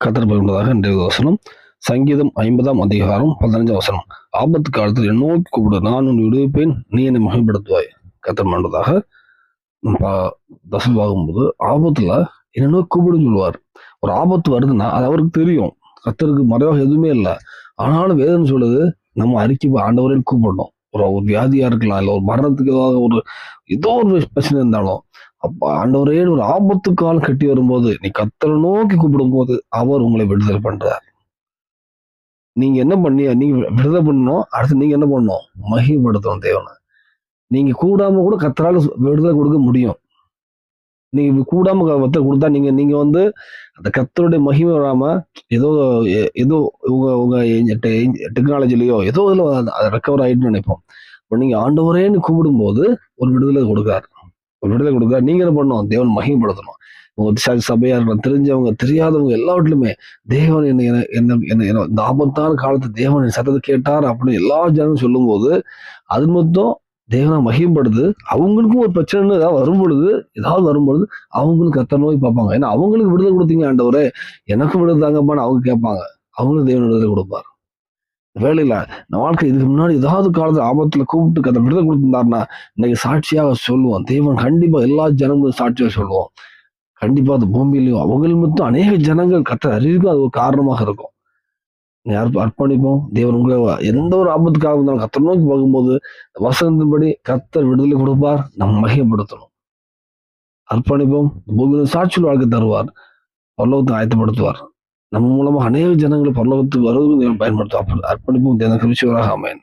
கர்த்தர் பயன்படுவதாக இன்றைய வசனம் சங்கீதம் 50ஆம் அதிகாரம் 15ஆம் வசனம். ஆபத்து காலத்தில் என்னை நோக்கி கூப்பிடு, நான் உன்னை விடுவிப்பேன், நீ என்னை மகிமைப்படுத்துவாய். கர்த்தர் பயன்படுவதாக தசமாகும்போது ஆபத்துல என்ன நோக்கி கூப்பிடுன்னு சொல்லுவார். ஒரு ஆபத்து வருதுன்னா அது அவருக்கு தெரியும். கர்த்தருக்கு மறைவாக எதுவுமே இல்லை. ஆனாலும் வேதனை சொல்லுது, நம்ம அறிக்கை ஆண்டவரே கூப்பிடணும். ஒரு வியாதியா இருக்கலாம், இல்லை ஒரு மரணத்துக்கு ஏதோ ஒரு பிரச்சனை இருந்தாலும் அப்ப ஆண்டவரே ஒரு ஆபத்து காலம் கட்டி வரும்போது நீ கர்த்தரை நோக்கி கூப்பிடும் போது அவர் உங்களை விடுதலை பண்றார். நீங்க என்ன பண்ணி நீங்க விடுதலை பண்ணணும். அடுத்து நீங்க என்ன பண்ணணும்? மகிமைப்படுத்தணும் தேவனை. நீங்க கூடாம கூட கர்த்தரால விடுதலை கொடுக்க முடியும். நீங்க கூடாம கொடுத்தா நீங்க நீங்க அந்த கர்த்தருடைய மகிமை வராம ஏதோ ஏதோ உங்க உங்க டெக்னாலஜிலயோ ஏதோ இதுல அதை ரெக்கவர் ஆயிட்டுன்னு நினைப்போம். இப்போ நீங்க ஆண்டவரேன்னு கூப்பிடும் போது ஒரு விடுதலை கொடுக்காரு. ஒரு விடுதலை கொடுக்காரு. நீங்க என்ன பண்ணணும்? தேவன் மகிமைப்படுத்தணும். உங்க சபையா இருக்கலாம், தெரிஞ்சவங்க தெரியாதவங்க எல்லாவற்றிலுமே தேவன் என்ன இந்த ஆபத்தான காலத்து தேவன் என் சத்தத்தை கேட்டார் அப்படின்னு எல்லா ஜனங்களும் சொல்லும் போது அது மொத்தம் தேவனை மகிமைப்படுது. அவங்களுக்கும் ஒரு பிரச்சனை ஏதாவது வரும்பொழுது அவங்களும் கர்த்தரை நோக்கி பார்ப்பாங்க. ஏன்னா அவங்களுக்கு விடுதலை கொடுத்தீங்க ஆண்டவரே, எனக்கும் விடுதலை தாங்கப்பான்னு அவங்க கேட்பாங்க. அவங்களும் தேவன் விடுதலை கொடுப்பார். வேலையில வாழ்க்கை இதுக்கு முன்னாடி ஏதாவது காலத்துல ஆபத்துல கூப்பிட்டு கதை விடுதலை கொடுத்திருந்தாருன்னா இன்னைக்கு சாட்சியாக சொல்லுவோம். தேவன் கண்டிப்பா எல்லா ஜனங்களும் சாட்சியாக சொல்லுவோம். கண்டிப்பா அந்த பூமியிலையும் அவங்களுக்கு மட்டும் அநேக ஜனங்கள் கர்த்தரை அறிவிக்கும் அது ஒரு காரணமாக இருக்கும். அர்ப்பணிப்போம். தேவன் உங்களை எந்த ஒரு ஆபத்துக்காக இருந்தாலும் கர்த்தரை நோக்கி போகும்போது வசனத்தின்படி கர்த்தர் விடுதலை கொடுப்பார். நம்ம மகிமைப்படுத்தணும். அர்ப்பணிப்போம். பூமியில சாட்சியில் வாழ்க்கை தருவார். பரலோகத்தை ஆயத்தப்படுத்துவார். நம்ம மூலமா அநேக ஜனங்களை பரலோகத்துக்கு வருவதற்கு பயன்படுத்தும். அர்ப்பணிப்போம். தேவன் கிருபையுள்ளவராக ஆமென்.